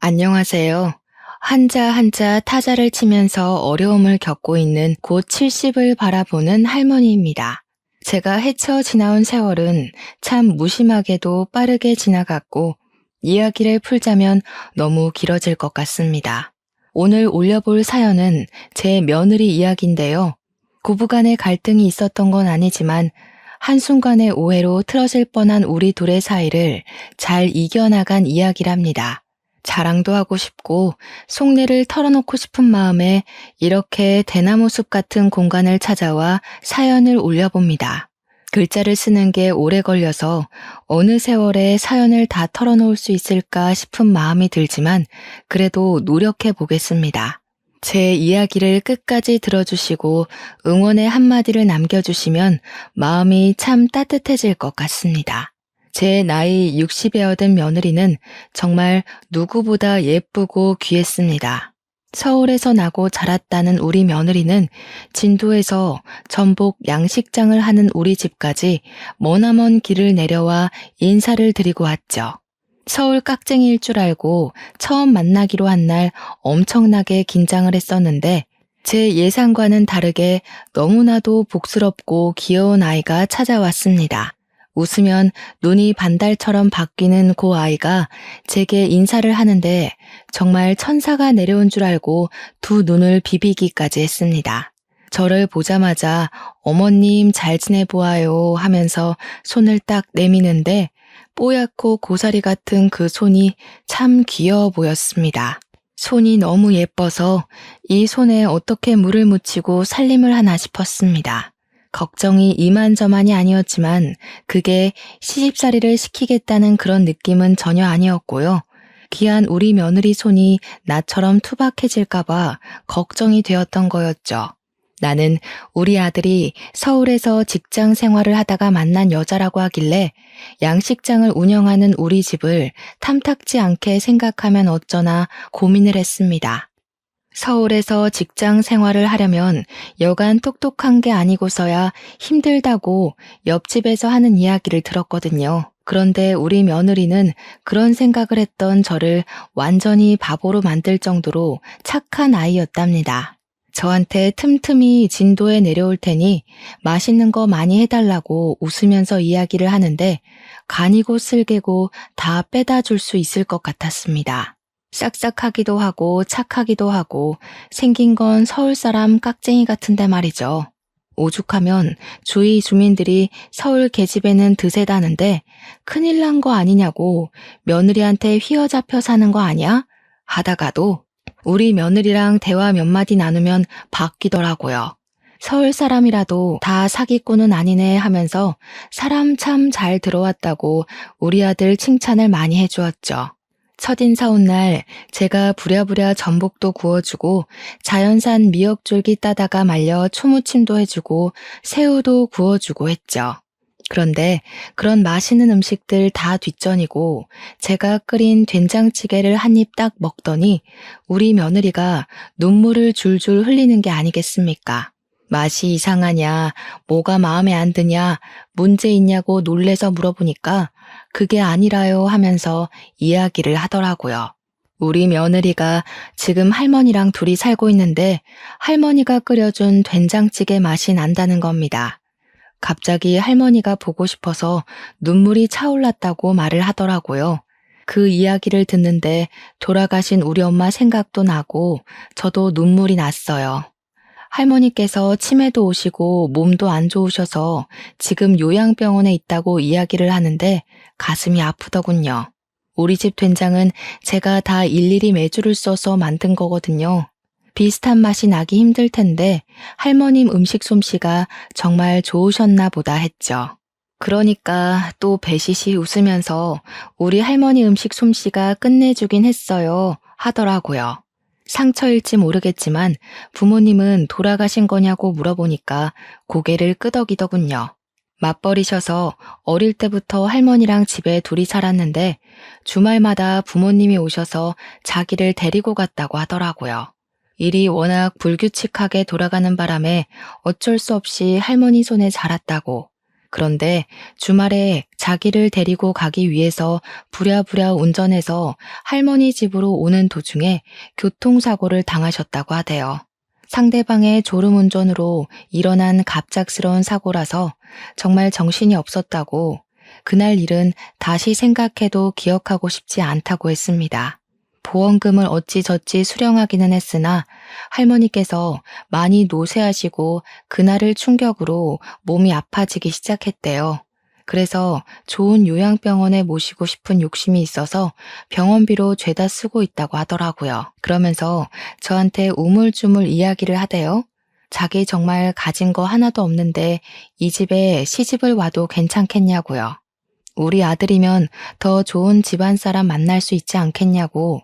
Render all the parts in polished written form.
안녕하세요. 한자 한자 타자를 치면서 어려움을 겪고 있는 곧 70을 바라보는 할머니입니다. 제가 헤쳐 지나온 세월은 참 무심하게도 빠르게 지나갔고 이야기를 풀자면 너무 길어질 것 같습니다. 오늘 올려볼 사연은 제 며느리 이야기인데요. 고부간의 갈등이 있었던 건 아니지만 한순간의 오해로 틀어질 뻔한 우리 둘의 사이를 잘 이겨나간 이야기랍니다. 자랑도 하고 싶고 속내를 털어놓고 싶은 마음에 이렇게 대나무숲 같은 공간을 찾아와 사연을 올려봅니다. 글자를 쓰는 게 오래 걸려서 어느 세월에 사연을 다 털어놓을 수 있을까 싶은 마음이 들지만 그래도 노력해 보겠습니다. 제 이야기를 끝까지 들어주시고 응원의 한마디를 남겨주시면 마음이 참 따뜻해질 것 같습니다. 제 나이 60에 얻은 며느리는 정말 누구보다 예쁘고 귀했습니다. 서울에서 나고 자랐다는 우리 며느리는 진도에서 전복 양식장을 하는 우리 집까지 머나먼 길을 내려와 인사를 드리고 왔죠. 서울 깍쟁이일 줄 알고 처음 만나기로 한 날 엄청나게 긴장을 했었는데 제 예상과는 다르게 너무나도 복스럽고 귀여운 아이가 찾아왔습니다. 웃으면 눈이 반달처럼 바뀌는 그 아이가 제게 인사를 하는데 정말 천사가 내려온 줄 알고 두 눈을 비비기까지 했습니다. 저를 보자마자 어머님 잘 지내보아요 하면서 손을 딱 내미는데 뽀얗고 고사리 같은 그 손이 참 귀여워 보였습니다. 손이 너무 예뻐서 이 손에 어떻게 물을 묻히고 살림을 하나 싶었습니다. 걱정이 이만저만이 아니었지만 그게 시집살이를 시키겠다는 그런 느낌은 전혀 아니었고요. 귀한 우리 며느리 손이 나처럼 투박해질까봐 걱정이 되었던 거였죠. 나는 우리 아들이 서울에서 직장 생활을 하다가 만난 여자라고 하길래 양식장을 운영하는 우리 집을 탐탁지 않게 생각하면 어쩌나 고민을 했습니다. 서울에서 직장 생활을 하려면 여간 똑똑한 게 아니고서야 힘들다고 옆집에서 하는 이야기를 들었거든요. 그런데 우리 며느리는 그런 생각을 했던 저를 완전히 바보로 만들 정도로 착한 아이였답니다. 저한테 틈틈이 진도에 내려올 테니 맛있는 거 많이 해달라고 웃으면서 이야기를 하는데 간이고 쓸개고 다 빼다 줄 수 있을 것 같았습니다. 싹싹하기도 하고 착하기도 하고 생긴 건 서울 사람 깍쟁이 같은데 말이죠. 오죽하면 주위 주민들이 서울 계집애는 드세다는데 큰일 난 거 아니냐고 며느리한테 휘어잡혀 사는 거 아니야? 하다가도 우리 며느리랑 대화 몇 마디 나누면 바뀌더라고요. 서울 사람이라도 다 사기꾼은 아니네 하면서 사람 참 잘 들어왔다고 우리 아들 칭찬을 많이 해주었죠. 첫인사 온 날 제가 부랴부랴 전복도 구워주고 자연산 미역줄기 따다가 말려 초무침도 해주고 새우도 구워주고 했죠. 그런데 그런 맛있는 음식들 다 뒷전이고 제가 끓인 된장찌개를 한 입 딱 먹더니 우리 며느리가 눈물을 줄줄 흘리는 게 아니겠습니까? 맛이 이상하냐, 뭐가 마음에 안 드냐, 문제 있냐고 놀래서 물어보니까 그게 아니라요 하면서 이야기를 하더라고요. 우리 며느리가 지금 할머니랑 둘이 살고 있는데 할머니가 끓여준 된장찌개 맛이 난다는 겁니다. 갑자기 할머니가 보고 싶어서 눈물이 차올랐다고 말을 하더라고요. 그 이야기를 듣는데 돌아가신 우리 엄마 생각도 나고 저도 눈물이 났어요. 할머니께서 치매도 오시고 몸도 안 좋으셔서 지금 요양병원에 있다고 이야기를 하는데 가슴이 아프더군요. 우리 집 된장은 제가 다 일일이 메주를 써서 만든 거거든요. 비슷한 맛이 나기 힘들 텐데 할머님 음식 솜씨가 정말 좋으셨나 보다 했죠. 그러니까 또 배시시 웃으면서 우리 할머니 음식 솜씨가 끝내주긴 했어요 하더라고요. 상처일지 모르겠지만 부모님은 돌아가신 거냐고 물어보니까 고개를 끄덕이더군요. 맞벌이셔서 어릴 때부터 할머니랑 집에 둘이 살았는데 주말마다 부모님이 오셔서 자기를 데리고 갔다고 하더라고요. 일이 워낙 불규칙하게 돌아가는 바람에 어쩔 수 없이 할머니 손에 자랐다고 그런데 주말에 자기를 데리고 가기 위해서 부랴부랴 운전해서 할머니 집으로 오는 도중에 교통사고를 당하셨다고 하대요. 상대방의 졸음운전으로 일어난 갑작스러운 사고라서 정말 정신이 없었다고, 그날 일은 다시 생각해도 기억하고 싶지 않다고 했습니다. 보험금을 어찌저찌 수령하기는 했으나 할머니께서 많이 노쇠하시고 그날을 충격으로 몸이 아파지기 시작했대요. 그래서 좋은 요양병원에 모시고 싶은 욕심이 있어서 병원비로 죄다 쓰고 있다고 하더라고요. 그러면서 저한테 우물쭈물 이야기를 하대요. 자기 정말 가진 거 하나도 없는데 이 집에 시집을 와도 괜찮겠냐고요. 우리 아들이면 더 좋은 집안 사람 만날 수 있지 않겠냐고,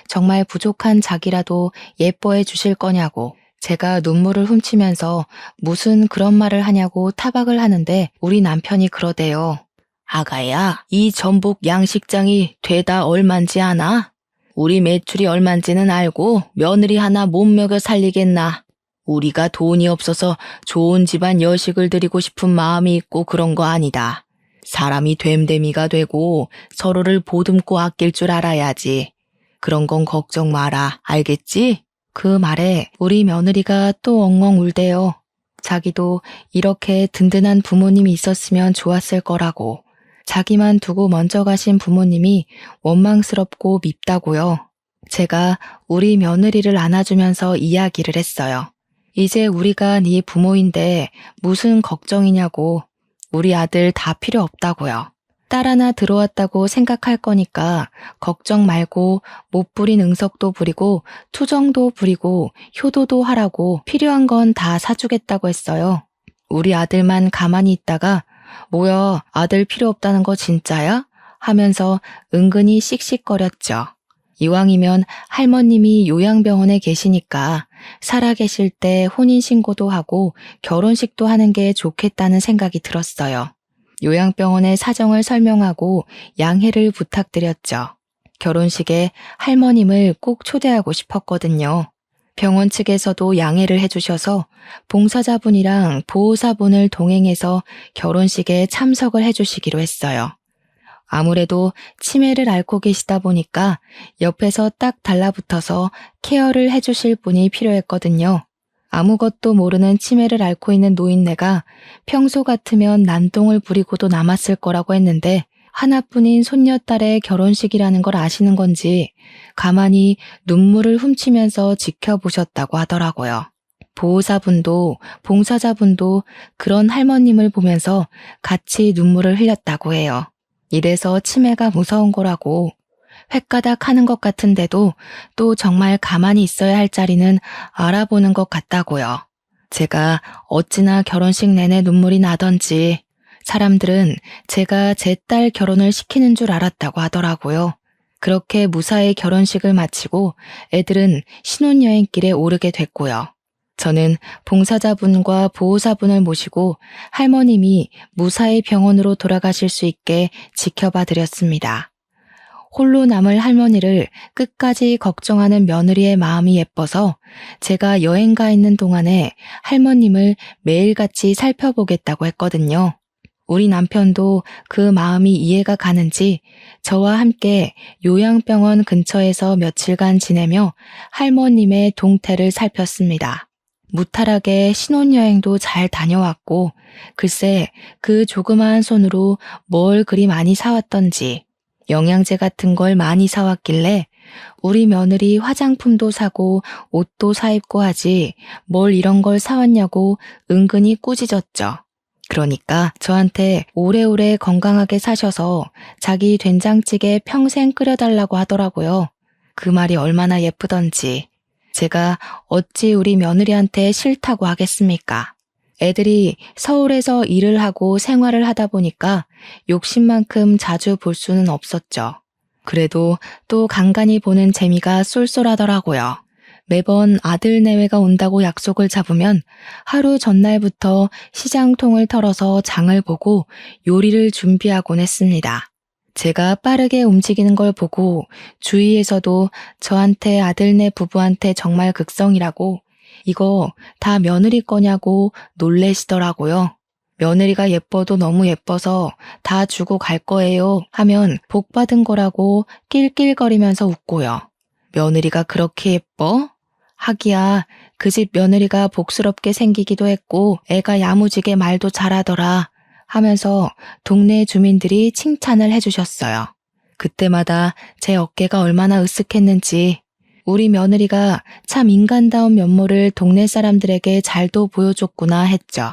정말 부족한 자기라도 예뻐해 주실 거냐고, 제가 눈물을 훔치면서 무슨 그런 말을 하냐고 타박을 하는데 우리 남편이 그러대요. 아가야, 이 전북 양식장이 되다 얼만지 아나? 우리 매출이 얼만지는 알고 며느리 하나 못 먹여 살리겠나? 우리가 돈이 없어서 좋은 집안 여식을 드리고 싶은 마음이 있고 그런 거 아니다. 사람이 됨됨이가 되고 서로를 보듬고 아낄 줄 알아야지. 그런 건 걱정 마라. 알겠지? 그 말에 우리 며느리가 또 엉엉 울대요. 자기도 이렇게 든든한 부모님이 있었으면 좋았을 거라고. 자기만 두고 먼저 가신 부모님이 원망스럽고 밉다고요. 제가 우리 며느리를 안아주면서 이야기를 했어요. 이제 우리가 네 부모인데 무슨 걱정이냐고. 우리 아들 다 필요 없다고요. 딸 하나 들어왔다고 생각할 거니까 걱정 말고 못 부린 응석도 부리고 투정도 부리고 효도도 하라고 필요한 건 다 사주겠다고 했어요. 우리 아들만 가만히 있다가 뭐야, 아들 필요 없다는 거 진짜야? 하면서 은근히 씩씩거렸죠. 이왕이면 할머님이 요양병원에 계시니까 살아계실 때 혼인신고도 하고 결혼식도 하는 게 좋겠다는 생각이 들었어요. 요양병원의 사정을 설명하고 양해를 부탁드렸죠. 결혼식에 할머님을 꼭 초대하고 싶었거든요. 병원 측에서도 양해를 해주셔서 봉사자분이랑 보호사분을 동행해서 결혼식에 참석을 해주시기로 했어요. 아무래도 치매를 앓고 계시다 보니까 옆에서 딱 달라붙어서 케어를 해주실 분이 필요했거든요. 아무것도 모르는 치매를 앓고 있는 노인네가 평소 같으면 난동을 부리고도 남았을 거라고 했는데 하나뿐인 손녀딸의 결혼식이라는 걸 아시는 건지 가만히 눈물을 훔치면서 지켜보셨다고 하더라고요. 보호사분도 봉사자분도 그런 할머님을 보면서 같이 눈물을 흘렸다고 해요. 이래서 치매가 무서운 거라고. 횟가닥 하는 것 같은데도 또 정말 가만히 있어야 할 자리는 알아보는 것 같다고요. 제가 어찌나 결혼식 내내 눈물이 나던지 사람들은 제가 제 딸 결혼을 시키는 줄 알았다고 하더라고요. 그렇게 무사히 결혼식을 마치고 애들은 신혼여행길에 오르게 됐고요. 저는 봉사자분과 보호사분을 모시고 할머님이 무사히 병원으로 돌아가실 수 있게 지켜봐 드렸습니다. 홀로 남을 할머니를 끝까지 걱정하는 며느리의 마음이 예뻐서 제가 여행 가 있는 동안에 할머님을 매일같이 살펴보겠다고 했거든요. 우리 남편도 그 마음이 이해가 가는지 저와 함께 요양병원 근처에서 며칠간 지내며 할머님의 동태를 살폈습니다. 무탈하게 신혼여행도 잘 다녀왔고 글쎄 그 조그마한 손으로 뭘 그리 많이 사왔던지 영양제 같은 걸 많이 사왔길래 우리 며느리 화장품도 사고 옷도 사입고 하지 뭘 이런 걸 사왔냐고 은근히 꾸짖었죠. 그러니까 저한테 오래오래 건강하게 사셔서 자기 된장찌개 평생 끓여달라고 하더라고요. 그 말이 얼마나 예쁘던지. 제가 어찌 우리 며느리한테 싫다고 하겠습니까? 애들이 서울에서 일을 하고 생활을 하다 보니까 욕심만큼 자주 볼 수는 없었죠. 그래도 또 간간히 보는 재미가 쏠쏠하더라고요. 매번 아들 내외가 온다고 약속을 잡으면 하루 전날부터 시장통을 털어서 장을 보고 요리를 준비하곤 했습니다. 제가 빠르게 움직이는 걸 보고 주위에서도 저한테 아들네 부부한테 정말 극성이라고 이거 다 며느리 거냐고 놀래시더라고요. 며느리가 예뻐도 너무 예뻐서 다 주고 갈 거예요 하면 복 받은 거라고 낄낄거리면서 웃고요. 며느리가 그렇게 예뻐? 하기야 그 집 며느리가 복스럽게 생기기도 했고 애가 야무지게 말도 잘하더라 하면서 동네 주민들이 칭찬을 해주셨어요. 그때마다 제 어깨가 얼마나 으쓱했는지 우리 며느리가 참 인간다운 면모를 동네 사람들에게 잘도 보여줬구나 했죠.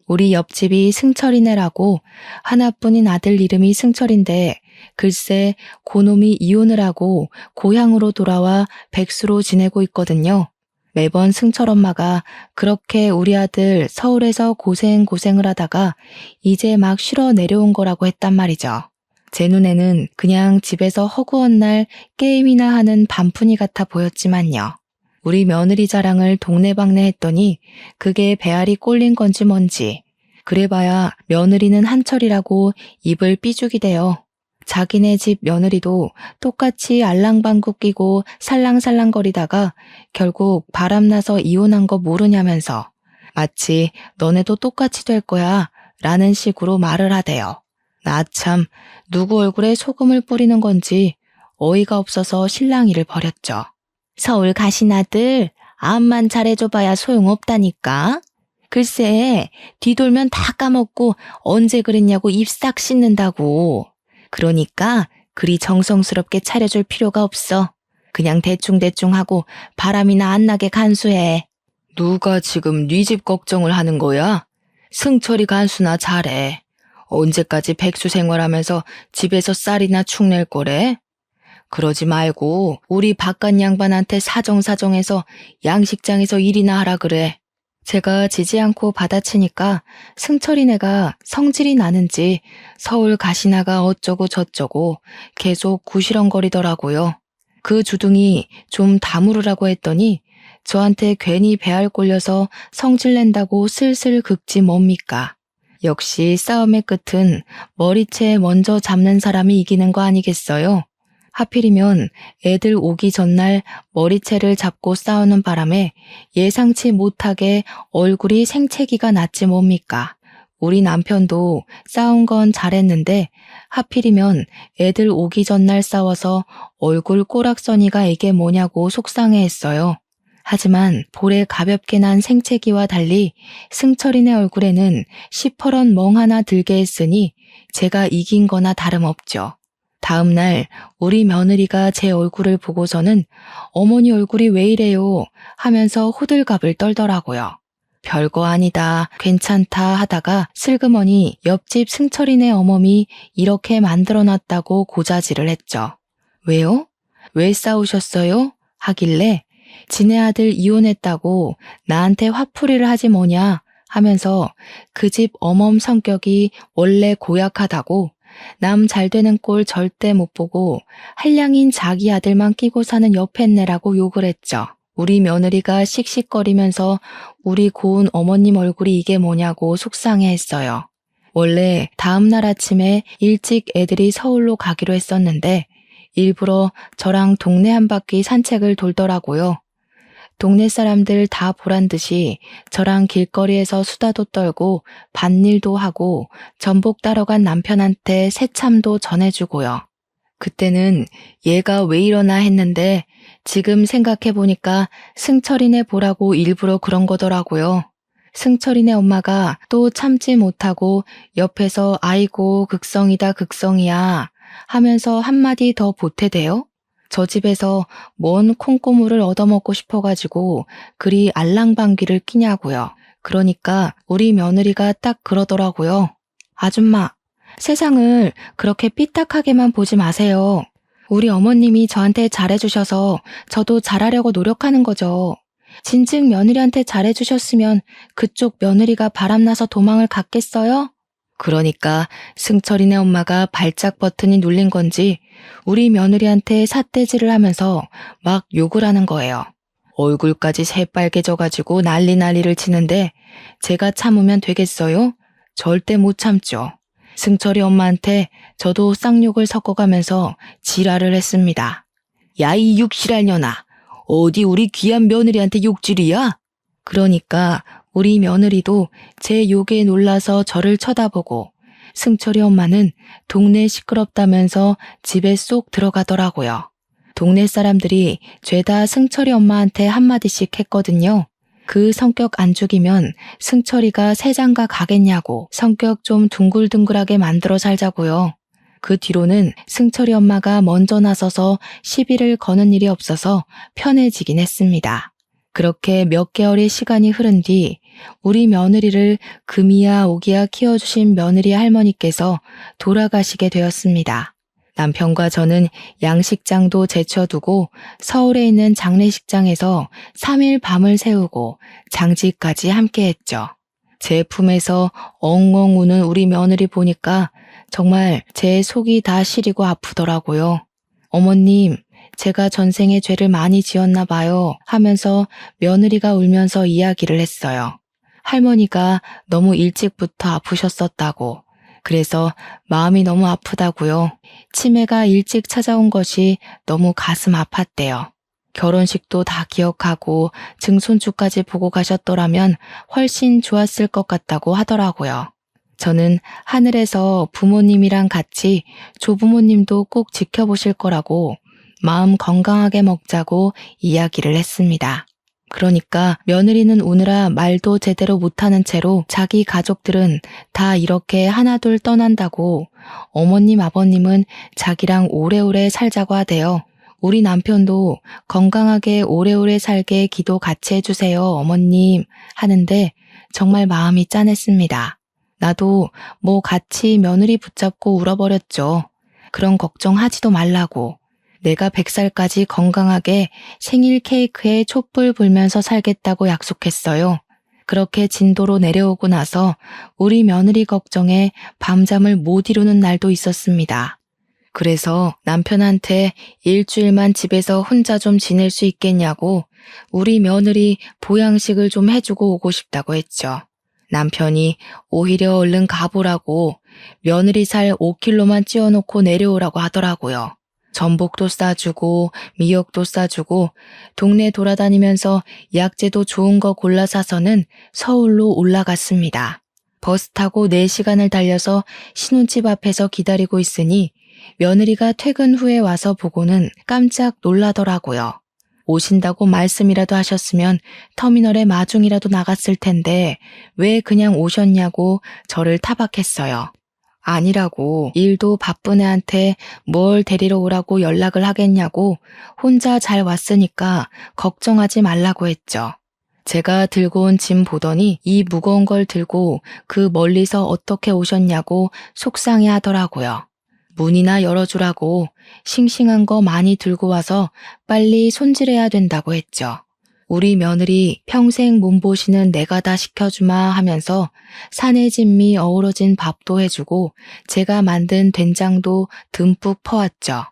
우리 옆집이 승철이네라고 하나뿐인 아들 이름이 승철인데 글쎄 고놈이 이혼을 하고 고향으로 돌아와 백수로 지내고 있거든요. 매번 승철 엄마가 그렇게 우리 아들 서울에서 고생을 하다가 이제 막 쉬러 내려온 거라고 했단 말이죠. 제 눈에는 그냥 집에서 허구한 날 게임이나 하는 반푼이 같아 보였지만요. 우리 며느리 자랑을 동네방네 했더니 그게 배알이 꼴린 건지 뭔지 그래봐야 며느리는 한철이라고 입을 삐죽이대요. 자기네 집 며느리도 똑같이 알랑방구 끼고 살랑살랑거리다가 결국 바람나서 이혼한 거 모르냐면서 마치 너네도 똑같이 될 거야 라는 식으로 말을 하대요. 나 참 누구 얼굴에 소금을 뿌리는 건지 어이가 없어서 실랑이를 벌였죠. 서울 가신 아들 암만 잘해줘봐야 소용없다니까. 글쎄 뒤돌면 다 까먹고 언제 그랬냐고 입 싹 씻는다고. 그러니까 그리 정성스럽게 차려줄 필요가 없어. 그냥 대충대충 하고 바람이나 안 나게 간수해. 누가 지금 네 집 걱정을 하는 거야? 승철이 간수나 잘해. 언제까지 백수 생활하면서 집에서 쌀이나 축 낼 거래? 그러지 말고 우리 바깥 양반한테 사정사정해서 양식장에서 일이나 하라 그래. 제가 지지 않고 받아치니까 승철이네가 성질이 나는지 서울 가시나가 어쩌고 저쩌고 계속 구시렁거리더라고요. 그 주둥이 좀 다무르라고 했더니 저한테 괜히 배알 꼴려서 성질낸다고 슬슬 긁지 뭡니까. 역시 싸움의 끝은 머리채 먼저 잡는 사람이 이기는 거 아니겠어요? 하필이면 애들 오기 전날 머리채를 잡고 싸우는 바람에 예상치 못하게 얼굴이 생채기가 났지 뭡니까. 우리 남편도 싸운 건 잘했는데 하필이면 애들 오기 전날 싸워서 얼굴 꼬락서니가 이게 뭐냐고 속상해했어요. 하지만 볼에 가볍게 난 생채기와 달리 승철이네 얼굴에는 시퍼런 멍 하나 들게 했으니 제가 이긴 거나 다름없죠. 다음 날 우리 며느리가 제 얼굴을 보고서는 어머니 얼굴이 왜 이래요 하면서 호들갑을 떨더라고요. 별거 아니다, 괜찮다 하다가 슬그머니 옆집 승철이네 어멈이 이렇게 만들어놨다고 고자질을 했죠. 왜요? 왜 싸우셨어요? 하길래 지네 아들 이혼했다고 나한테 화풀이를 하지 뭐냐 하면서 그 집 어멈 성격이 원래 고약하다고 남 잘되는 꼴 절대 못 보고 한량인 자기 아들만 끼고 사는 여팻네라고 욕을 했죠. 우리 며느리가 씩씩거리면서 우리 고운 어머님 얼굴이 이게 뭐냐고 속상해했어요. 원래 다음 날 아침에 일찍 애들이 서울로 가기로 했었는데 일부러 저랑 동네 한 바퀴 산책을 돌더라고요. 동네 사람들 다 보란 듯이 저랑 길거리에서 수다도 떨고 밭일도 하고 전복 따러 간 남편한테 새참도 전해주고요. 그때는 얘가 왜 이러나 했는데 지금 생각해보니까 승철이네 보라고 일부러 그런 거더라고요. 승철이네 엄마가 또 참지 못하고 옆에서 아이고 극성이다 극성이야 하면서 한마디 더 보태대요. 저 집에서 뭔 콩고물을 얻어먹고 싶어가지고 그리 알랑방귀를 끼냐고요. 그러니까 우리 며느리가 딱 그러더라고요. 아줌마, 세상을 그렇게 삐딱하게만 보지 마세요. 우리 어머님이 저한테 잘해주셔서 저도 잘하려고 노력하는 거죠. 진즉 며느리한테 잘해주셨으면 그쪽 며느리가 바람나서 도망을 갔겠어요? 그러니까 승철이네 엄마가 발작 버튼이 눌린 건지 우리 며느리한테 삿대질을 하면서 막 욕을 하는 거예요. 얼굴까지 새빨개져가지고 난리를 치는데 제가 참으면 되겠어요? 절대 못 참죠. 승철이 엄마한테 저도 쌍욕을 섞어가면서 지랄을 했습니다. 야, 이 육실할 년아, 어디 우리 귀한 며느리한테 욕질이야? 그러니까 우리 며느리도 제 욕에 놀라서 저를 쳐다보고 승철이 엄마는 동네 시끄럽다면서 집에 쏙 들어가더라고요. 동네 사람들이 죄다 승철이 엄마한테 한마디씩 했거든요. 그 성격 안 죽이면 승철이가 새장가 가겠냐고 성격 좀 둥글둥글하게 만들어 살자고요. 그 뒤로는 승철이 엄마가 먼저 나서서 시비를 거는 일이 없어서 편해지긴 했습니다. 그렇게 몇 개월의 시간이 흐른 뒤 우리 며느리를 금이야 오기야 키워주신 며느리 할머니께서 돌아가시게 되었습니다. 남편과 저는 양식장도 제쳐두고 서울에 있는 장례식장에서 3일 밤을 새우고 장지까지 함께했죠. 제 품에서 엉엉 우는 우리 며느리 보니까 정말 제 속이 다 시리고 아프더라고요. 어머님, 제가 전생에 죄를 많이 지었나 봐요 하면서 며느리가 울면서 이야기를 했어요. 할머니가 너무 일찍부터 아프셨었다고. 그래서 마음이 너무 아프다고요. 치매가 일찍 찾아온 것이 너무 가슴 아팠대요. 결혼식도 다 기억하고 증손주까지 보고 가셨더라면 훨씬 좋았을 것 같다고 하더라고요. 저는 하늘에서 부모님이랑 같이 조부모님도 꼭 지켜보실 거라고 마음 건강하게 먹자고 이야기를 했습니다. 그러니까 며느리는 우느라 말도 제대로 못하는 채로 자기 가족들은 다 이렇게 하나둘 떠난다고 어머님 아버님은 자기랑 오래오래 살자고 하대요. 우리 남편도 건강하게 오래오래 살게 기도 같이 해주세요 어머님 하는데 정말 마음이 짠했습니다. 나도 뭐 같이 며느리 붙잡고 울어버렸죠. 그런 걱정하지도 말라고. 내가 100살까지 건강하게 생일 케이크에 촛불 불면서 살겠다고 약속했어요. 그렇게 진도로 내려오고 나서 우리 며느리 걱정에 밤잠을 못 이루는 날도 있었습니다. 그래서 남편한테 일주일만 집에서 혼자 좀 지낼 수 있겠냐고 우리 며느리 보양식을 좀 해주고 오고 싶다고 했죠. 남편이 오히려 얼른 가보라고 며느리 살 5kg만 찌워놓고 내려오라고 하더라고요. 전복도 싸주고 미역도 싸주고 동네 돌아다니면서 약재도 좋은 거 골라 사서는 서울로 올라갔습니다. 버스 타고 4시간을 달려서 신혼집 앞에서 기다리고 있으니 며느리가 퇴근 후에 와서 보고는 깜짝 놀라더라고요. 오신다고 말씀이라도 하셨으면 터미널에 마중이라도 나갔을 텐데 왜 그냥 오셨냐고 저를 타박했어요. 아니라고 일도 바쁜 애한테 뭘 데리러 오라고 연락을 하겠냐고 혼자 잘 왔으니까 걱정하지 말라고 했죠. 제가 들고 온 짐 보더니 이 무거운 걸 들고 그 멀리서 어떻게 오셨냐고 속상해 하더라고요. 문이나 열어주라고 싱싱한 거 많이 들고 와서 빨리 손질해야 된다고 했죠. 우리 며느리 평생 몸보시는 내가 다 시켜주마 하면서 산의 진미 어우러진 밥도 해주고 제가 만든 된장도 듬뿍 퍼왔죠.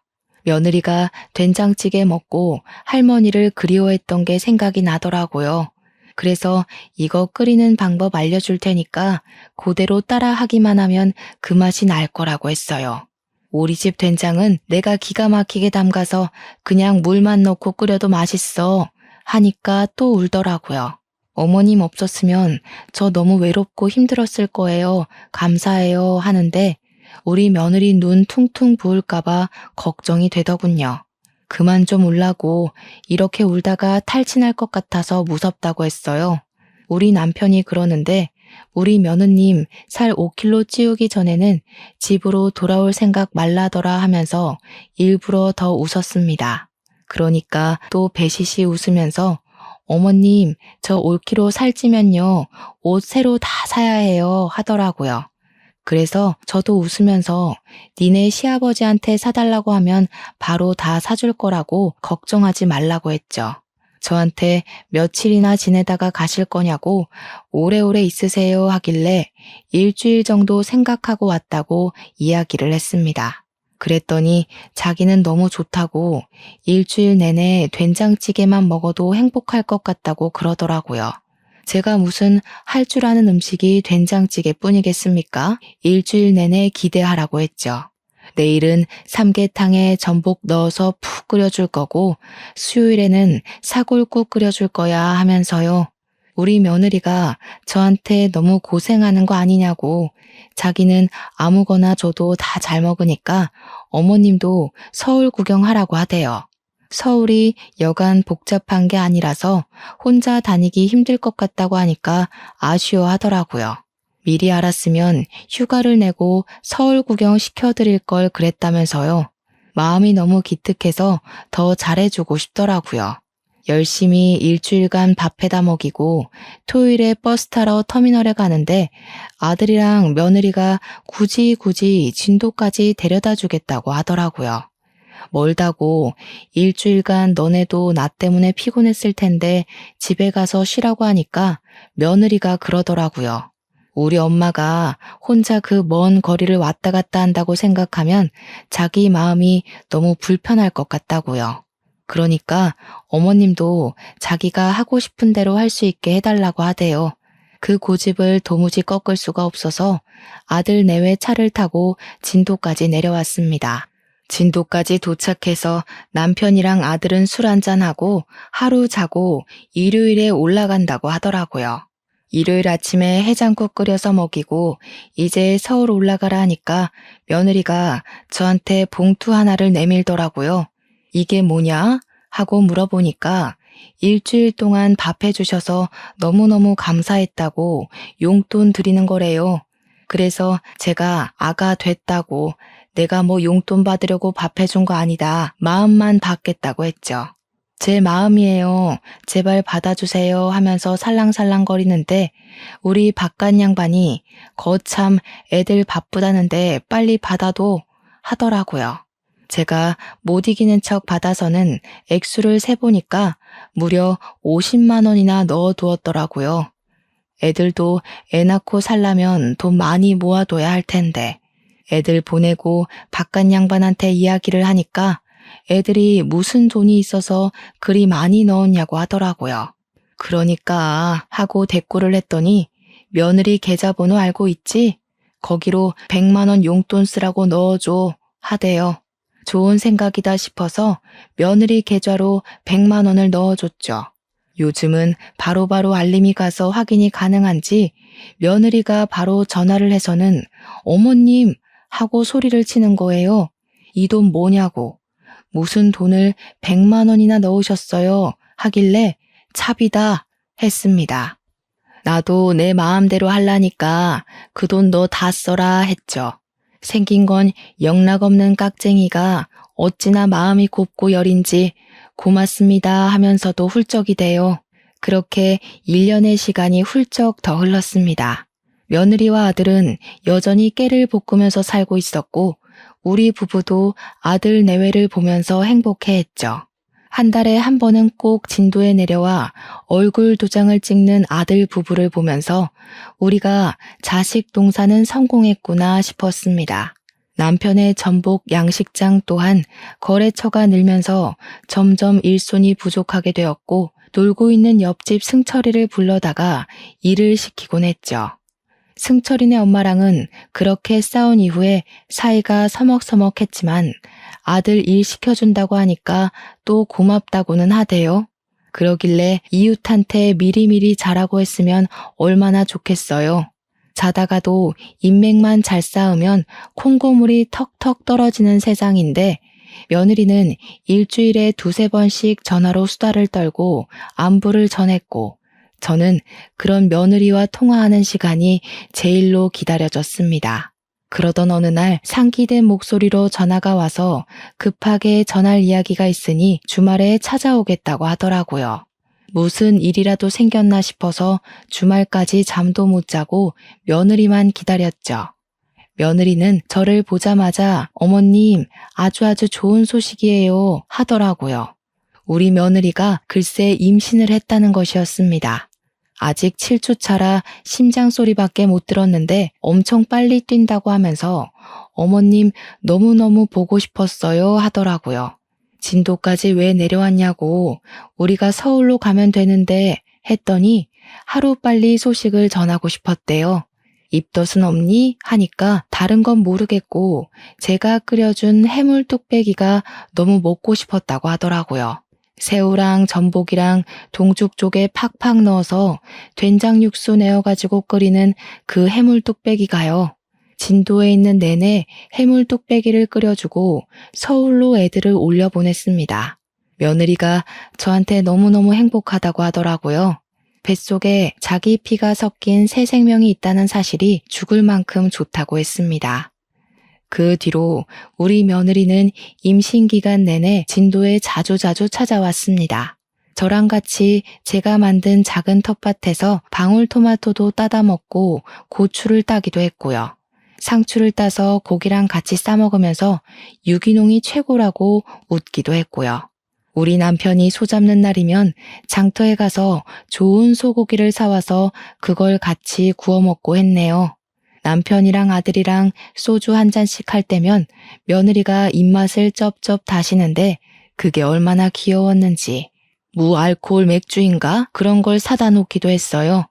며느리가 된장찌개 먹고 할머니를 그리워했던 게 생각이 나더라고요. 그래서 이거 끓이는 방법 알려줄 테니까 그대로 따라 하기만 하면 그 맛이 날 거라고 했어요. 우리 집 된장은 내가 기가 막히게 담가서 그냥 물만 넣고 끓여도 맛있어 하니까 또 울더라고요. 어머님 없었으면 저 너무 외롭고 힘들었을 거예요. 감사해요 하는데 우리 며느리 눈 퉁퉁 부을까봐 걱정이 되더군요. 그만 좀 울라고 이렇게 울다가 탈진할 것 같아서 무섭다고 했어요. 우리 남편이 그러는데 우리 며느님 살 5kg 찌우기 전에는 집으로 돌아올 생각 말라더라 하면서 일부러 더 웃었습니다. 그러니까 또 배시시 웃으면서 어머님 저 5kg 살찌면요 옷 새로 다 사야 해요 하더라고요. 그래서 저도 웃으면서 니네 시아버지한테 사달라고 하면 바로 다 사줄 거라고 걱정하지 말라고 했죠. 저한테 며칠이나 지내다가 가실 거냐고 오래오래 있으세요 하길래 일주일 정도 생각하고 왔다고 이야기를 했습니다. 그랬더니 자기는 너무 좋다고 일주일 내내 된장찌개만 먹어도 행복할 것 같다고 그러더라고요. 제가 무슨 할 줄 아는 음식이 된장찌개 뿐이겠습니까? 일주일 내내 기대하라고 했죠. 내일은 삼계탕에 전복 넣어서 푹 끓여줄 거고 수요일에는 사골국 끓여줄 거야 하면서요. 우리 며느리가 저한테 너무 고생하는 거 아니냐고, 자기는 아무거나 줘도 다 잘 먹으니까 어머님도 서울 구경하라고 하대요. 서울이 여간 복잡한 게 아니라서 혼자 다니기 힘들 것 같다고 하니까 아쉬워하더라고요. 미리 알았으면 휴가를 내고 서울 구경 시켜드릴 걸 그랬다면서요. 마음이 너무 기특해서 더 잘해주고 싶더라고요. 열심히 일주일간 밥해다 먹이고 토요일에 버스 타러 터미널에 가는데 아들이랑 며느리가 굳이 진도까지 데려다 주겠다고 하더라고요. 멀다고 일주일간 너네도 나 때문에 피곤했을 텐데 집에 가서 쉬라고 하니까 며느리가 그러더라고요. 우리 엄마가 혼자 그 먼 거리를 왔다 갔다 한다고 생각하면 자기 마음이 너무 불편할 것 같다고요. 그러니까 어머님도 자기가 하고 싶은 대로 할 수 있게 해달라고 하대요. 그 고집을 도무지 꺾을 수가 없어서 아들 내외 차를 타고 진도까지 내려왔습니다. 진도까지 도착해서 남편이랑 아들은 술 한잔하고 하루 자고 일요일에 올라간다고 하더라고요. 일요일 아침에 해장국 끓여서 먹이고 이제 서울 올라가라 하니까 며느리가 저한테 봉투 하나를 내밀더라고요. 이게 뭐냐? 하고 물어보니까 일주일 동안 밥 해주셔서 너무너무 감사했다고 용돈 드리는 거래요. 그래서 제가 아가 됐다고 내가 뭐 용돈 받으려고 밥 해준 거 아니다. 마음만 받겠다고 했죠. 제 마음이에요. 제발 받아주세요 하면서 살랑살랑거리는데 우리 바깥 양반이 거참 애들 바쁘다는데 빨리 받아도 하더라고요. 제가 못 이기는 척 받아서는 액수를 세보니까 무려 50만 원이나 넣어두었더라고요. 애들도 애 낳고 살려면 돈 많이 모아둬야 할 텐데 애들 보내고 바깥 양반한테 이야기를 하니까 애들이 무슨 돈이 있어서 그리 많이 넣었냐고 하더라고요. 그러니까 하고 대꾸를 했더니 며느리 계좌번호 알고 있지? 거기로 100만 원 용돈 쓰라고 넣어줘 하대요. 좋은 생각이다 싶어서 며느리 계좌로 100만 원을 넣어줬죠. 요즘은 바로바로 알림이 가서 확인이 가능한지 며느리가 바로 전화를 해서는 어머님 하고 소리를 치는 거예요. 이 돈 뭐냐고. 무슨 돈을 100만 원이나 넣으셨어요 하길래 차비다 했습니다. 나도 내 마음대로 할라니까 그 돈 너 다 써라 했죠. 생긴 건 영락없는 깍쟁이가 어찌나 마음이 곱고 여린지 고맙습니다 하면서도 훌쩍이 돼요. 그렇게 1년의 시간이 훌쩍 더 흘렀습니다. 며느리와 아들은 여전히 깨를 볶으면서 살고 있었고 우리 부부도 아들 내외를 보면서 행복해했죠. 한 달에 한 번은 꼭 진도에 내려와 얼굴 도장을 찍는 아들 부부를 보면서 우리가 자식 동사는 성공했구나 싶었습니다. 남편의 전복 양식장 또한 거래처가 늘면서 점점 일손이 부족하게 되었고 놀고 있는 옆집 승철이를 불러다가 일을 시키곤 했죠. 승철이네 엄마랑은 그렇게 싸운 이후에 사이가 서먹서먹했지만 아들 일 시켜준다고 하니까 또 고맙다고는 하대요. 그러길래 이웃한테 미리미리 잘하고 했으면 얼마나 좋겠어요. 자다가도 인맥만 잘 쌓으면 콩고물이 턱턱 떨어지는 세상인데 며느리는 일주일에 2-3번씩 전화로 수다를 떨고 안부를 전했고 저는 그런 며느리와 통화하는 시간이 제일로 기다려졌습니다. 그러던 어느 날 상기된 목소리로 전화가 와서 급하게 전할 이야기가 있으니 주말에 찾아오겠다고 하더라고요. 무슨 일이라도 생겼나 싶어서 주말까지 잠도 못 자고 며느리만 기다렸죠. 며느리는 저를 보자마자 어머님 아주 좋은 소식이에요 하더라고요. 우리 며느리가 글쎄 임신을 했다는 것이었습니다. 아직 7주 차라 심장 소리밖에 못 들었는데 엄청 빨리 뛴다고 하면서 어머님 너무너무 보고 싶었어요 하더라고요. 진도까지 왜 내려왔냐고 우리가 서울로 가면 되는데 했더니 하루빨리 소식을 전하고 싶었대요. 입덧은 없니? 하니까 다른 건 모르겠고 제가 끓여준 해물 뚝배기가 너무 먹고 싶었다고 하더라고요. 새우랑 전복이랑 동죽 쪽에 팍팍 넣어서 된장 육수 내어가지고 끓이는 그 해물 뚝배기가요. 진도에 있는 내내 해물 뚝배기를 끓여주고 서울로 애들을 올려보냈습니다. 며느리가 저한테 너무너무 행복하다고 하더라고요. 뱃속에 자기 피가 섞인 새 생명이 있다는 사실이 죽을 만큼 좋다고 했습니다. 그 뒤로 우리 며느리는 임신 기간 내내 진도에 자주자주 찾아왔습니다. 저랑 같이 제가 만든 작은 텃밭에서 방울토마토도 따다 먹고 고추를 따기도 했고요. 상추를 따서 고기랑 같이 싸 먹으면서 유기농이 최고라고 웃기도 했고요. 우리 남편이 소 잡는 날이면 장터에 가서 좋은 소고기를 사와서 그걸 같이 구워 먹고 했네요. 남편이랑 아들이랑 소주 한 잔씩 할 때면 며느리가 입맛을 쩝쩝 다시는데 그게 얼마나 귀여웠는지. 무알코올 맥주인가? 그런 걸 사다 놓기도 했어요.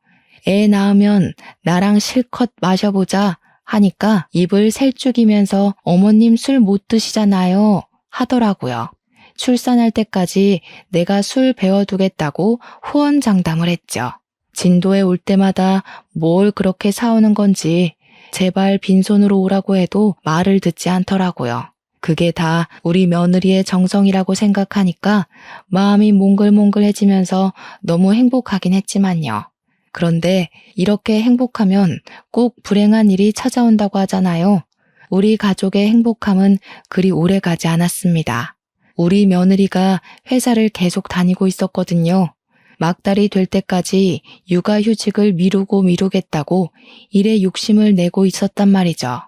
애 낳으면 나랑 실컷 마셔보자 하니까 입을 셀쭉이면서 어머님 술 못 드시잖아요 하더라고요. 출산할 때까지 내가 술 배워두겠다고 후원장담을 했죠. 진도에 올 때마다 뭘 그렇게 사오는 건지 제발 빈손으로 오라고 해도 말을 듣지 않더라고요. 그게 다 우리 며느리의 정성이라고 생각하니까 마음이 몽글몽글해지면서 너무 행복하긴 했지만요. 그런데 이렇게 행복하면 꼭 불행한 일이 찾아온다고 하잖아요. 우리 가족의 행복함은 그리 오래 가지 않았습니다. 우리 며느리가 회사를 계속 다니고 있었거든요. 막달이 될 때까지 육아휴직을 미루겠다고 일에 욕심을 내고 있었단 말이죠.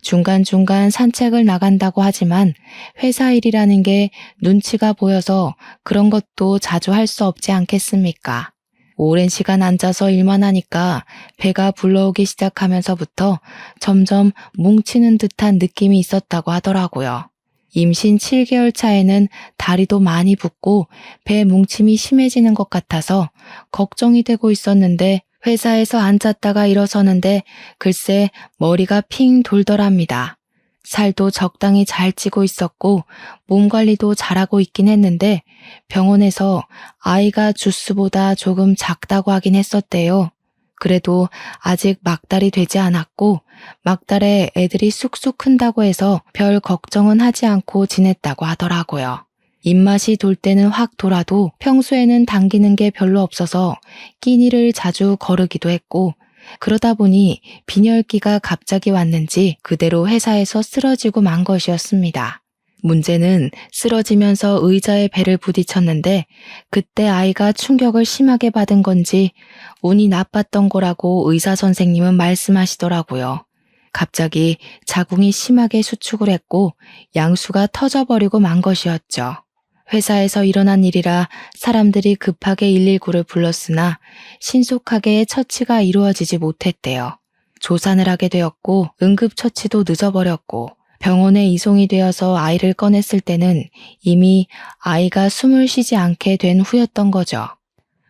중간중간 산책을 나간다고 하지만 회사 일이라는 게 눈치가 보여서 그런 것도 자주 할 수 없지 않겠습니까? 오랜 시간 앉아서 일만 하니까 배가 불러오기 시작하면서부터 점점 뭉치는 듯한 느낌이 있었다고 하더라고요. 임신 7개월 차에는 다리도 많이 붓고 배 뭉침이 심해지는 것 같아서 걱정이 되고 있었는데 회사에서 앉았다가 일어서는데 글쎄 머리가 핑 돌더랍니다. 살도 적당히 잘 찌고 있었고 몸 관리도 잘하고 있긴 했는데 병원에서 아이가 주스보다 조금 작다고 하긴 했었대요. 그래도 아직 막달이 되지 않았고 막달에 애들이 쑥쑥 큰다고 해서 별 걱정은 하지 않고 지냈다고 하더라고요. 입맛이 돌 때는 확 돌아도 평소에는 당기는 게 별로 없어서 끼니를 자주 거르기도 했고 그러다 보니 빈혈기가 갑자기 왔는지 그대로 회사에서 쓰러지고 만 것이었습니다. 문제는 쓰러지면서 의자에 배를 부딪혔는데 그때 아이가 충격을 심하게 받은 건지 운이 나빴던 거라고 의사 선생님은 말씀하시더라고요. 갑자기 자궁이 심하게 수축을 했고 양수가 터져버리고 만 것이었죠. 회사에서 일어난 일이라 사람들이 급하게 119를 불렀으나 신속하게 처치가 이루어지지 못했대요. 조산을 하게 되었고 응급처치도 늦어버렸고 병원에 이송이 되어서 아이를 꺼냈을 때는 이미 아이가 숨을 쉬지 않게 된 후였던 거죠.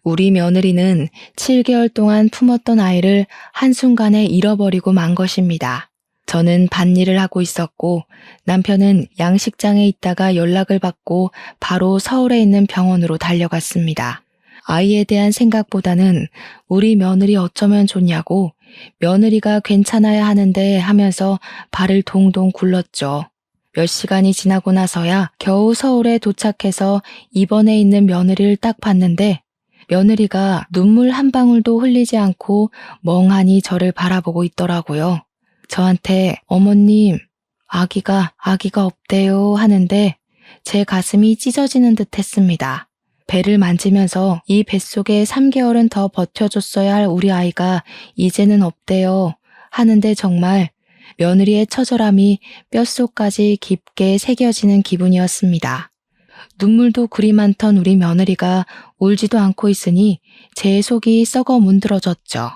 우리 며느리는 7개월 동안 품었던 아이를 한순간에 잃어버리고 만 것입니다. 저는 밭일을 하고 있었고 남편은 양식장에 있다가 연락을 받고 바로 서울에 있는 병원으로 달려갔습니다. 아이에 대한 생각보다는 우리 며느리 어쩌면 좋냐고 며느리가 괜찮아야 하는데 하면서 발을 동동 굴렀죠. 몇 시간이 지나고 나서야 겨우 서울에 도착해서 입원해 있는 며느리를 딱 봤는데 며느리가 눈물 한 방울도 흘리지 않고 멍하니 저를 바라보고 있더라고요. 저한테 어머님, 아기가 없대요 하는데 제 가슴이 찢어지는 듯 했습니다. 배를 만지면서 이 뱃속에 3개월은 더 버텨줬어야 할 우리 아이가 이제는 없대요 하는데 정말 며느리의 처절함이 뼛속까지 깊게 새겨지는 기분이었습니다. 눈물도 그리 많던 우리 며느리가 울지도 않고 있으니 제 속이 썩어 문드러졌죠.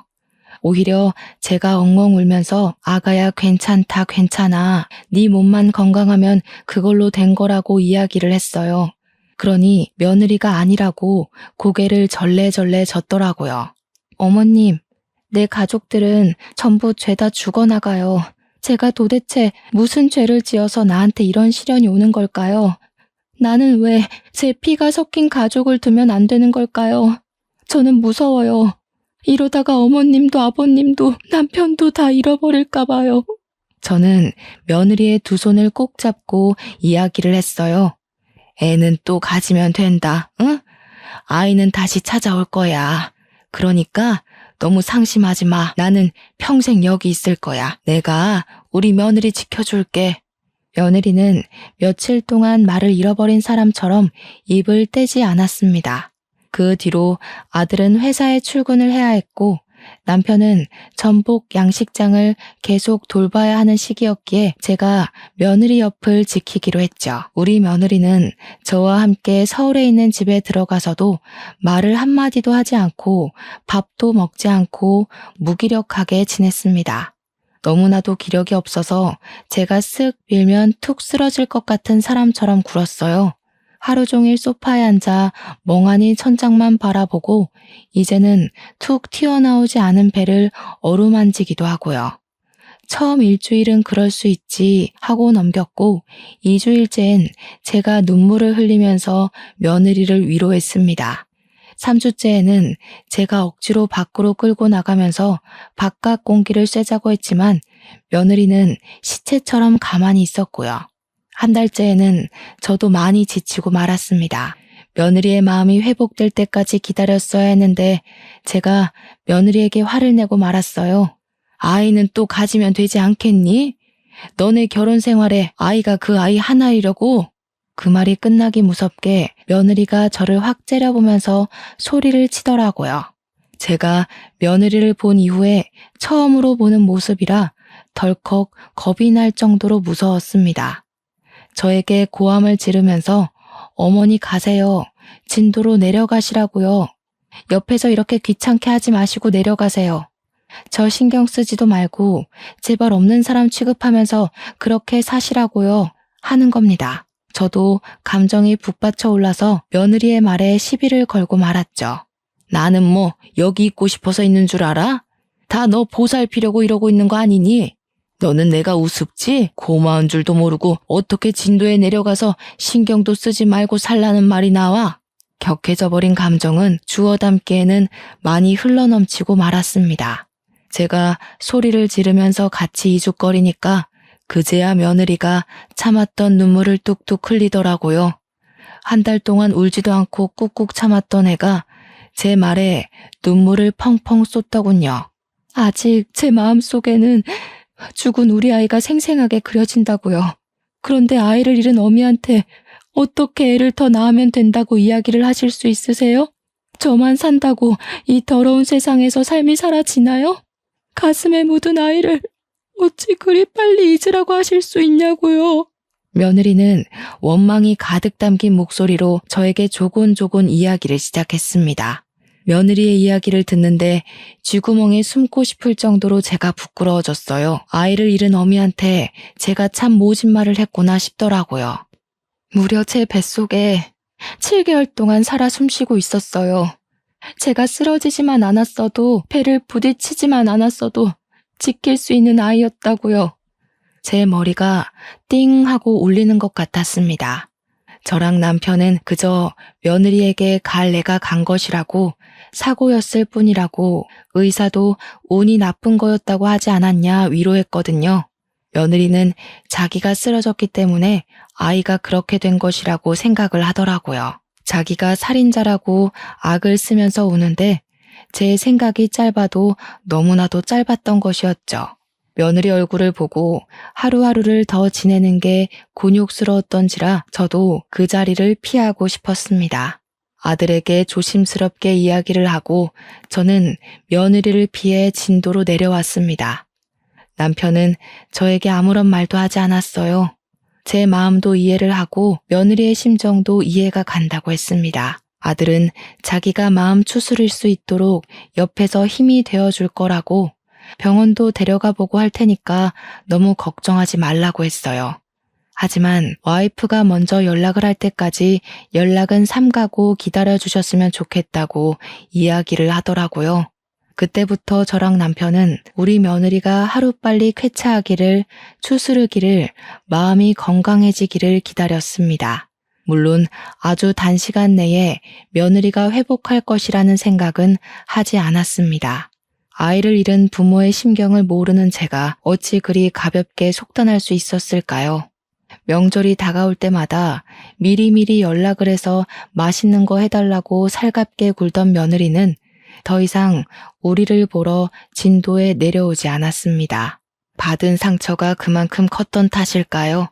오히려 제가 엉엉 울면서 아가야 괜찮다 괜찮아 네 몸만 건강하면 그걸로 된 거라고 이야기를 했어요. 그러니 며느리가 아니라고 고개를 절레절레 젓더라고요. 어머님, 내 가족들은 전부 죄다 죽어나가요. 제가 도대체 무슨 죄를 지어서 나한테 이런 시련이 오는 걸까요? 나는 왜 제 피가 섞인 가족을 두면 안 되는 걸까요? 저는 무서워요. 이러다가 어머님도 아버님도 남편도 다 잃어버릴까 봐요. 저는 며느리의 두 손을 꼭 잡고 이야기를 했어요. 애는 또 가지면 된다, 응? 아이는 다시 찾아올 거야. 그러니까 너무 상심하지 마. 나는 평생 여기 있을 거야. 내가 우리 며느리 지켜줄게. 며느리는 며칠 동안 말을 잃어버린 사람처럼 입을 떼지 않았습니다. 그 뒤로 아들은 회사에 출근을 해야 했고 남편은 전복 양식장을 계속 돌봐야 하는 시기였기에 제가 며느리 옆을 지키기로 했죠. 우리 며느리는 저와 함께 서울에 있는 집에 들어가서도 말을 한마디도 하지 않고 밥도 먹지 않고 무기력하게 지냈습니다. 너무나도 기력이 없어서 제가 쓱 밀면 툭 쓰러질 것 같은 사람처럼 굴었어요. 하루 종일 소파에 앉아 멍하니 천장만 바라보고 이제는 툭 튀어나오지 않은 배를 어루만지기도 하고요. 처음 일주일은 그럴 수 있지 하고 넘겼고 2주일째엔 제가 눈물을 흘리면서 며느리를 위로했습니다. 3주째에는 제가 억지로 밖으로 끌고 나가면서 바깥 공기를 쐬자고 했지만 며느리는 시체처럼 가만히 있었고요. 한 달째에는 저도 많이 지치고 말았습니다. 며느리의 마음이 회복될 때까지 기다렸어야 했는데 제가 며느리에게 화를 내고 말았어요. 아이는 또 가지면 되지 않겠니? 너네 결혼 생활에 아이가 그 아이 하나이려고? 그 말이 끝나기 무섭게 며느리가 저를 확 째려보면서 소리를 치더라고요. 제가 며느리를 본 이후에 처음으로 보는 모습이라 덜컥 겁이 날 정도로 무서웠습니다. 저에게 고함을 지르면서 어머니 가세요. 진도로 내려가시라고요. 옆에서 이렇게 귀찮게 하지 마시고 내려가세요. 저 신경 쓰지도 말고 제발 없는 사람 취급하면서 그렇게 사시라고요. 하는 겁니다. 저도 감정이 북받쳐 올라서 며느리의 말에 시비를 걸고 말았죠. 나는 뭐 여기 있고 싶어서 있는 줄 알아? 다 너 보살피려고 이러고 있는 거 아니니? 너는 내가 우습지? 고마운 줄도 모르고 어떻게 진도에 내려가서 신경도 쓰지 말고 살라는 말이 나와? 격해져 버린 감정은 주워 담기에는 많이 흘러넘치고 말았습니다. 제가 소리를 지르면서 같이 이죽거리니까 그제야 며느리가 참았던 눈물을 뚝뚝 흘리더라고요. 한 달 동안 울지도 않고 꾹꾹 참았던 애가 제 말에 눈물을 펑펑 쏟더군요. 아직 제 마음속에는 죽은 우리 아이가 생생하게 그려진다고요. 그런데 아이를 잃은 어미한테 어떻게 애를 더 낳으면 된다고 이야기를 하실 수 있으세요? 저만 산다고 이 더러운 세상에서 삶이 사라지나요? 가슴에 묻은 아이를 어찌 그리 빨리 잊으라고 하실 수 있냐고요. 며느리는 원망이 가득 담긴 목소리로 저에게 조곤조곤 이야기를 시작했습니다. 며느리의 이야기를 듣는데 쥐구멍에 숨고 싶을 정도로 제가 부끄러워졌어요. 아이를 잃은 어미한테 제가 참 모진 말을 했구나 싶더라고요. 무려 제 뱃속에 7개월 동안 살아 숨쉬고 있었어요. 제가 쓰러지지만 않았어도 배를 부딪히지만 않았어도 지킬 수 있는 아이였다고요. 제 머리가 띵 하고 울리는 것 같았습니다. 저랑 남편은 그저 며느리에게 갈 애가 간 것이라고 사고였을 뿐이라고 의사도 운이 나쁜 거였다고 하지 않았냐 위로했거든요. 며느리는 자기가 쓰러졌기 때문에 아이가 그렇게 된 것이라고 생각을 하더라고요. 자기가 살인자라고 악을 쓰면서 우는데 제 생각이 짧아도 너무나도 짧았던 것이었죠. 며느리 얼굴을 보고 하루하루를 더 지내는 게 곤욕스러웠던지라 저도 그 자리를 피하고 싶었습니다. 아들에게 조심스럽게 이야기를 하고 저는 며느리를 피해 진도로 내려왔습니다. 남편은 저에게 아무런 말도 하지 않았어요. 제 마음도 이해를 하고 며느리의 심정도 이해가 간다고 했습니다. 아들은 자기가 마음 추스릴 수 있도록 옆에서 힘이 되어줄 거라고 병원도 데려가 보고 할 테니까 너무 걱정하지 말라고 했어요. 하지만 와이프가 먼저 연락을 할 때까지 연락은 삼가고 기다려주셨으면 좋겠다고 이야기를 하더라고요. 그때부터 저랑 남편은 우리 며느리가 하루빨리 쾌차하기를, 추스르기를, 마음이 건강해지기를 기다렸습니다. 물론 아주 단시간 내에 며느리가 회복할 것이라는 생각은 하지 않았습니다. 아이를 잃은 부모의 심경을 모르는 제가 어찌 그리 가볍게 속단할 수 있었을까요? 명절이 다가올 때마다 미리미리 연락을 해서 맛있는 거 해달라고 살갑게 굴던 며느리는 더 이상 우리를 보러 진도에 내려오지 않았습니다. 받은 상처가 그만큼 컸던 탓일까요?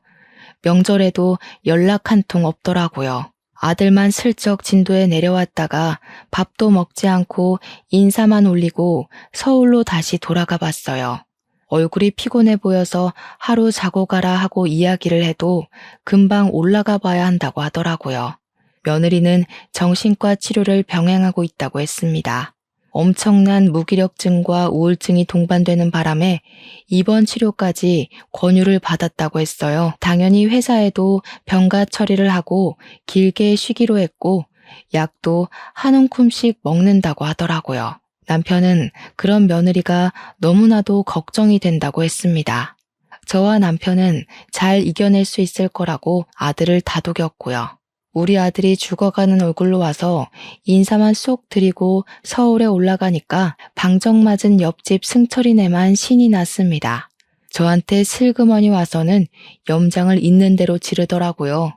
명절에도 연락 한 통 없더라고요. 아들만 슬쩍 진도에 내려왔다가 밥도 먹지 않고 인사만 올리고 서울로 다시 돌아가 봤어요. 얼굴이 피곤해 보여서 하루 자고 가라 하고 이야기를 해도 금방 올라가 봐야 한다고 하더라고요. 며느리는 정신과 치료를 병행하고 있다고 했습니다. 엄청난 무기력증과 우울증이 동반되는 바람에 입원 치료까지 권유를 받았다고 했어요. 당연히 회사에도 병가 처리를 하고 길게 쉬기로 했고 약도 한 움큼씩 먹는다고 하더라고요. 남편은 그런 며느리가 너무나도 걱정이 된다고 했습니다. 저와 남편은 잘 이겨낼 수 있을 거라고 아들을 다독였고요. 우리 아들이 죽어가는 얼굴로 와서 인사만 쏙 드리고 서울에 올라가니까 방정맞은 옆집 승철이네만 신이 났습니다. 저한테 슬그머니 와서는 염장을 있는 대로 지르더라고요.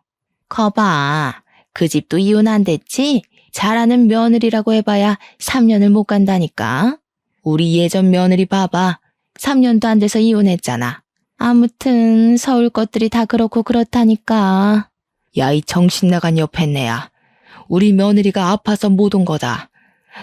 거봐, 그 집도 이혼 안 됐지? 잘하는 며느리라고 해봐야 3년을 못 간다니까. 우리 예전 며느리 봐봐. 3년도 안 돼서 이혼했잖아. 아무튼 서울 것들이 다 그렇고 그렇다니까. 야, 이 정신 나간 옆했네야. 우리 며느리가 아파서 못 온 거다.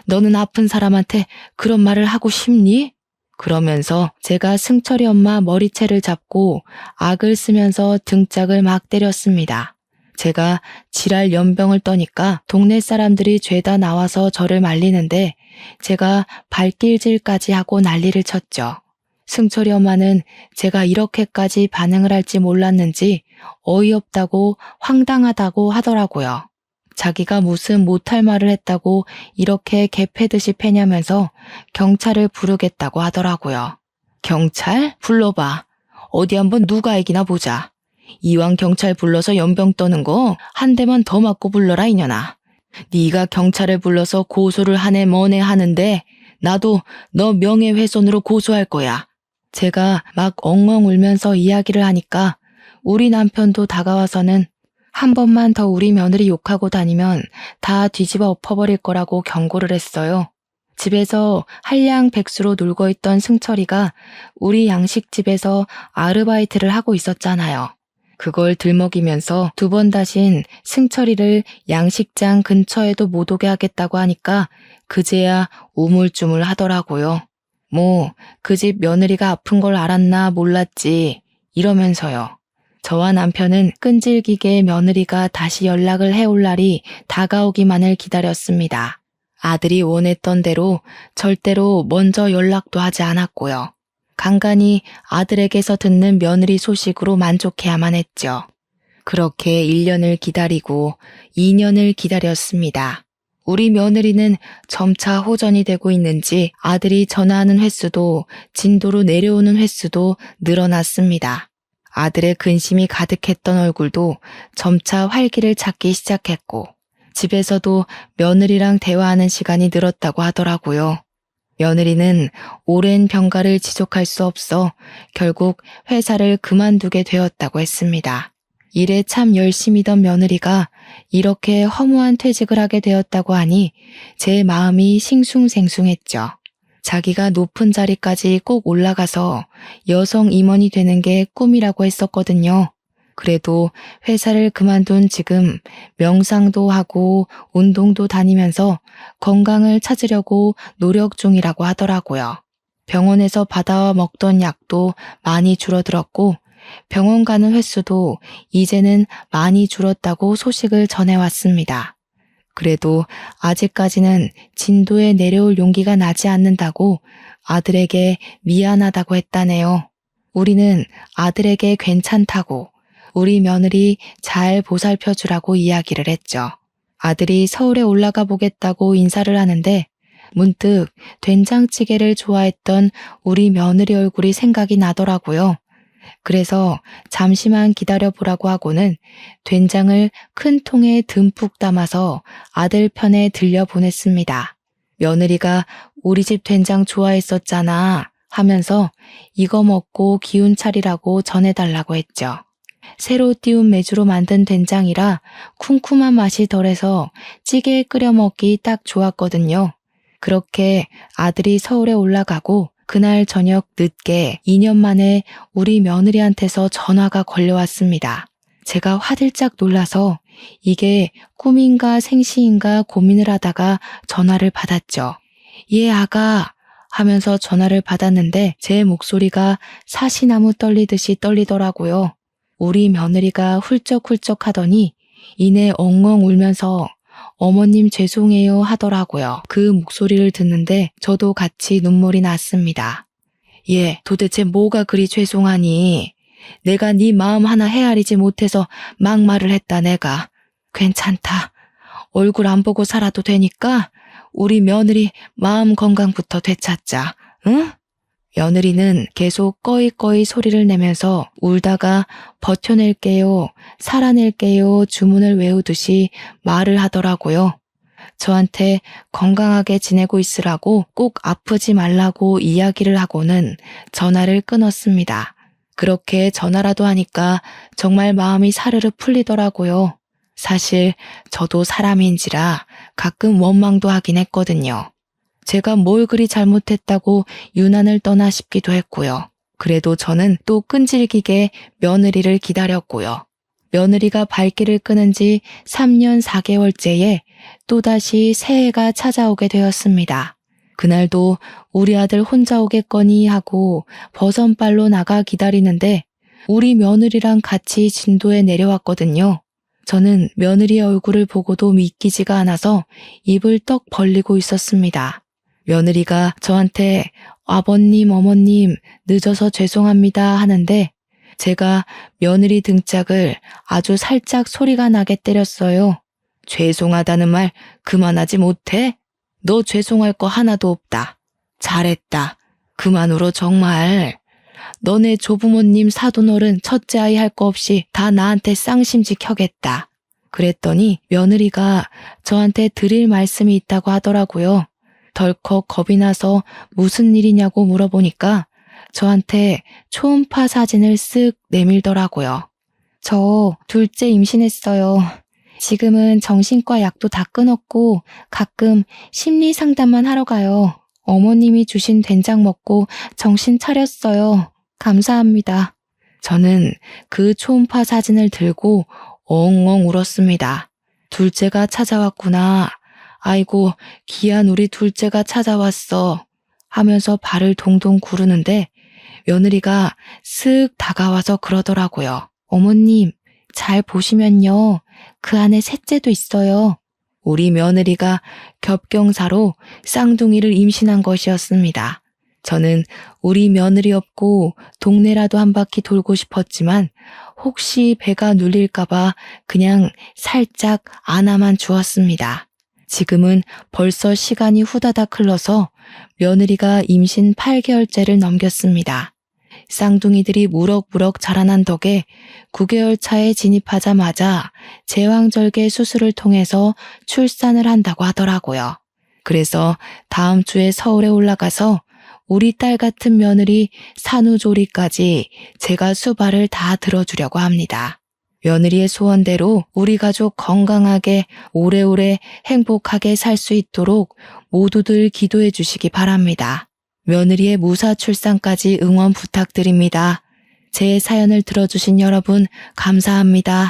너는 아픈 사람한테 그런 말을 하고 싶니? 그러면서 제가 승철이 엄마 머리채를 잡고 악을 쓰면서 등짝을 막 때렸습니다. 제가 지랄 연병을 떠니까 동네 사람들이 죄다 나와서 저를 말리는데 제가 발길질까지 하고 난리를 쳤죠. 승철이 엄마는 제가 이렇게까지 반응을 할지 몰랐는지 어이없다고 황당하다고 하더라고요. 자기가 무슨 못할 말을 했다고 이렇게 개패듯이 패냐면서 경찰을 부르겠다고 하더라고요. 경찰? 불러봐. 어디 한번 누가 이기나 보자. 이왕 경찰 불러서 연병 떠는 거 한 대만 더 맞고 불러라 이년아. 네가 경찰을 불러서 고소를 하네 뭐네 하는데 나도 너 명예훼손으로 고소할 거야. 제가 막 엉엉 울면서 이야기를 하니까 우리 남편도 다가와서는 한 번만 더 우리 며느리 욕하고 다니면 다 뒤집어 엎어버릴 거라고 경고를 했어요. 집에서 한량백수로 놀고 있던 승철이가 우리 양식집에서 아르바이트를 하고 있었잖아요. 그걸 들먹이면서 두 번 다신 승철이를 양식장 근처에도 못 오게 하겠다고 하니까 그제야 우물쭈물 하더라고요. 뭐 그 집 며느리가 아픈 걸 알았나 몰랐지 이러면서요. 저와 남편은 끈질기게 며느리가 다시 연락을 해올 날이 다가오기만을 기다렸습니다. 아들이 원했던 대로 절대로 먼저 연락도 하지 않았고요. 간간히 아들에게서 듣는 며느리 소식으로 만족해야만 했죠. 그렇게 1년을 기다리고 2년을 기다렸습니다. 우리 며느리는 점차 호전이 되고 있는지 아들이 전화하는 횟수도 진도로 내려오는 횟수도 늘어났습니다. 아들의 근심이 가득했던 얼굴도 점차 활기를 찾기 시작했고 집에서도 며느리랑 대화하는 시간이 늘었다고 하더라고요. 며느리는 오랜 병가를 지속할 수 없어 결국 회사를 그만두게 되었다고 했습니다. 일에 참 열심이던 며느리가 이렇게 허무한 퇴직을 하게 되었다고 하니 제 마음이 싱숭생숭했죠. 자기가 높은 자리까지 꼭 올라가서 여성 임원이 되는 게 꿈이라고 했었거든요. 그래도 회사를 그만둔 지금 명상도 하고 운동도 다니면서 건강을 찾으려고 노력 중이라고 하더라고요. 병원에서 받아 먹던 약도 많이 줄어들었고 병원 가는 횟수도 이제는 많이 줄었다고 소식을 전해왔습니다. 그래도 아직까지는 진도에 내려올 용기가 나지 않는다고 아들에게 미안하다고 했다네요. 우리는 아들에게 괜찮다고 우리 며느리 잘 보살펴주라고 이야기를 했죠. 아들이 서울에 올라가 보겠다고 인사를 하는데 문득 된장찌개를 좋아했던 우리 며느리 얼굴이 생각이 나더라고요. 그래서 잠시만 기다려보라고 하고는 된장을 큰 통에 듬뿍 담아서 아들 편에 들려보냈습니다. 며느리가 우리 집 된장 좋아했었잖아 하면서 이거 먹고 기운 차리라고 전해달라고 했죠. 새로 띄운 메주로 만든 된장이라 쿰쿰한 맛이 덜해서 찌개에 끓여 먹기 딱 좋았거든요. 그렇게 아들이 서울에 올라가고 그날 저녁 늦게 2년 만에 우리 며느리한테서 전화가 걸려왔습니다. 제가 화들짝 놀라서 이게 꿈인가 생시인가 고민을 하다가 전화를 받았죠. 예, 아가 하면서 전화를 받았는데 제 목소리가 사시나무 떨리듯이 떨리더라고요. 우리 며느리가 훌쩍훌쩍 하더니 이내 엉엉 울면서 어머님 죄송해요 하더라고요. 그 목소리를 듣는데 저도 같이 눈물이 났습니다. 얘 도대체 뭐가 그리 죄송하니? 내가 네 마음 하나 헤아리지 못해서 막말을 했다 내가. 괜찮다. 얼굴 안 보고 살아도 되니까 우리 며느리 마음 건강부터 되찾자. 응? 며느리는 계속 꺼이꺼이 소리를 내면서 울다가 버텨낼게요, 살아낼게요 주문을 외우듯이 말을 하더라고요. 저한테 건강하게 지내고 있으라고 꼭 아프지 말라고 이야기를 하고는 전화를 끊었습니다. 그렇게 전화라도 하니까 정말 마음이 사르르 풀리더라고요. 사실 저도 사람인지라 가끔 원망도 하긴 했거든요. 제가 뭘 그리 잘못했다고 유난을 떠나 싶기도 했고요. 그래도 저는 또 끈질기게 며느리를 기다렸고요. 며느리가 발길을 끄는 지 3년 4개월째에 또다시 새해가 찾아오게 되었습니다. 그날도 우리 아들 혼자 오겠거니 하고 버선발로 나가 기다리는데 우리 며느리랑 같이 진도에 내려왔거든요. 저는 며느리의 얼굴을 보고도 믿기지가 않아서 입을 떡 벌리고 있었습니다. 며느리가 저한테 아버님, 어머님 늦어서 죄송합니다 하는데 제가 며느리 등짝을 아주 살짝 소리가 나게 때렸어요. 죄송하다는 말 그만하지 못해? 너 죄송할 거 하나도 없다. 잘했다. 그만 울어 정말. 너네 조부모님 사돈어른 첫째 아이 할 거 없이 다 나한테 쌍심지켜겠다. 그랬더니 며느리가 저한테 드릴 말씀이 있다고 하더라고요. 덜컥 겁이 나서 무슨 일이냐고 물어보니까 저한테 초음파 사진을 쓱 내밀더라고요. 저 둘째 임신했어요. 지금은 정신과 약도 다 끊었고 가끔 심리 상담만 하러 가요. 어머님이 주신 된장 먹고 정신 차렸어요. 감사합니다. 저는 그 초음파 사진을 들고 엉엉 울었습니다. 둘째가 찾아왔구나. 아이고, 귀한 우리 둘째가 찾아왔어. 하면서 발을 동동 구르는데 며느리가 쓱 다가와서 그러더라고요. 어머님, 잘 보시면요. 그 안에 셋째도 있어요. 우리 며느리가 겹경사로 쌍둥이를 임신한 것이었습니다. 저는 우리 며느리 없고 동네라도 한 바퀴 돌고 싶었지만 혹시 배가 눌릴까봐 그냥 살짝 안아만 주었습니다. 지금은 벌써 시간이 후다닥 흘러서 며느리가 임신 8개월째를 넘겼습니다. 쌍둥이들이 무럭무럭 자라난 덕에 9개월 차에 진입하자마자 제왕절개 수술을 통해서 출산을 한다고 하더라고요. 그래서 다음 주에 서울에 올라가서 우리 딸 같은 며느리 산후조리까지 제가 수발을 다 들어주려고 합니다. 며느리의 소원대로 우리 가족 건강하게 오래오래 행복하게 살 수 있도록 모두들 기도해 주시기 바랍니다. 며느리의 무사 출산까지 응원 부탁드립니다. 제 사연을 들어주신 여러분 감사합니다.